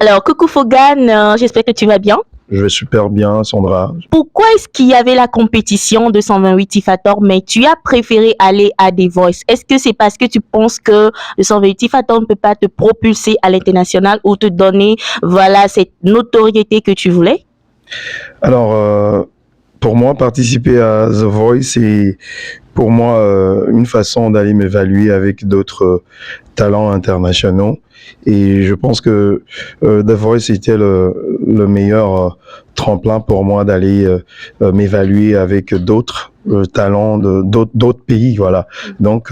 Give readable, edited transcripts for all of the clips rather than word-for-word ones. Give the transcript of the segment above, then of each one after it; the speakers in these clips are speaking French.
Alors, coucou Fogan, j'espère que tu vas bien. Je vais super bien, Sandra. Pourquoi est-ce qu'il y avait la compétition de 128 Tifator, mais tu as préféré aller à The Voice? Est-ce que c'est parce que tu penses que le 128 Tifator ne peut pas te propulser à l'international ou te donner, voilà, cette notoriété que tu voulais? Alors, pour moi, participer à The Voice, c'est pour moi une façon d'aller m'évaluer avec d'autres talents internationaux. Et je pense que The Voice était le meilleur tremplin pour moi d'aller m'évaluer avec d'autres talents de d'autres pays, voilà. Donc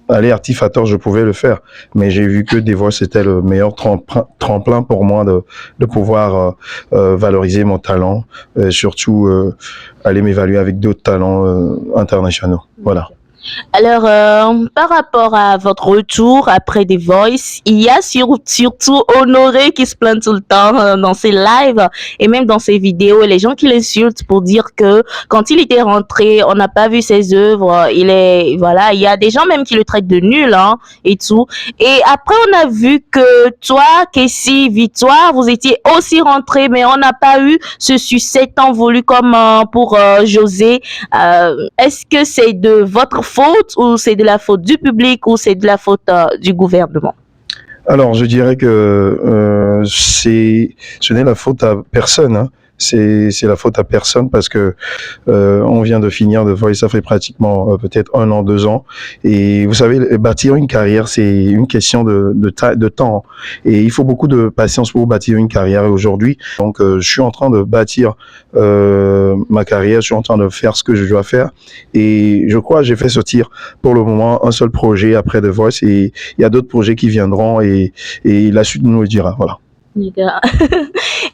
aller à Tifator, je pouvais le faire, mais j'ai vu que The Voice c'était le meilleur tremplin pour moi de pouvoir valoriser mon talent, surtout aller m'évaluer avec d'autres talents internationaux. Voilà. Alors, par rapport à votre retour après The Voice, il y a surtout Honoré qui se plaint tout le temps dans ses lives et même dans ses vidéos. Et les gens qui l'insultent pour dire que quand il était rentré, on n'a pas vu ses œuvres. Il est, voilà, il y a des gens même qui le traitent de nul, hein, et tout. Et après, on a vu que toi, Kessie, Victoire, vous étiez aussi rentrés, mais on n'a pas eu ce succès tant voulu comme pour José. Est-ce que c'est de votre faute ou c'est de la faute du public ou c'est de la faute du gouvernement? Alors, je dirais que ce n'est la faute à personne, hein. C'est la faute à personne parce que on vient de finir The Voice, ça fait pratiquement peut-être 1 an, 2 ans. Et vous savez, bâtir une carrière, c'est une question de temps. Et il faut beaucoup de patience pour bâtir une carrière. Et aujourd'hui, donc, je suis en train de bâtir ma carrière, je suis en train de faire ce que je dois faire. Et je crois que j'ai fait sortir pour le moment un seul projet après The Voice. Et il y a d'autres projets qui viendront et la suite nous le dira. Voilà.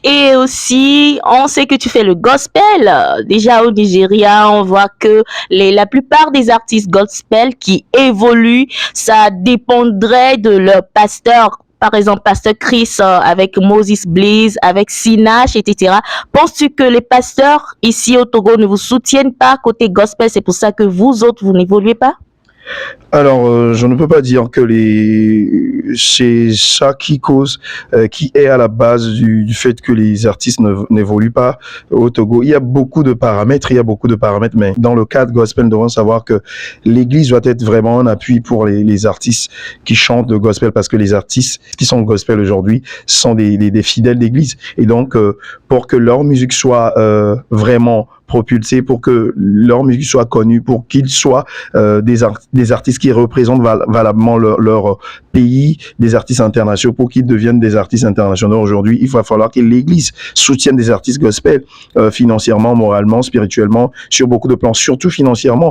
Et aussi, on sait que tu fais le gospel. Déjà au Nigeria, on voit que la plupart des artistes gospel qui évoluent, ça dépendrait de leur pasteur. Par exemple, Pasteur Chris avec Moses Bliss, avec Sinach, etc. Penses-tu que les pasteurs ici au Togo ne vous soutiennent pas côté gospel? C'est pour ça que vous autres, vous n'évoluez pas? Alors, je ne peux pas dire que c'est ça qui cause, qui est à la base du fait que les artistes n'évoluent pas au Togo. Il y a beaucoup de paramètres, mais dans le cadre gospel, nous devons savoir que l'Église doit être vraiment un appui pour les artistes qui chantent le gospel, parce que les artistes qui sont gospel aujourd'hui sont des fidèles d'Église. Et donc, pour que leur musique soit vraiment propulsés, pour que leur musique soit connue, pour qu'ils soient des artistes qui représentent valablement leur pays, des artistes internationaux, pour qu'ils deviennent des artistes internationaux aujourd'hui. Il va falloir que l'Église soutienne des artistes gospel financièrement, moralement, spirituellement, sur beaucoup de plans, surtout financièrement.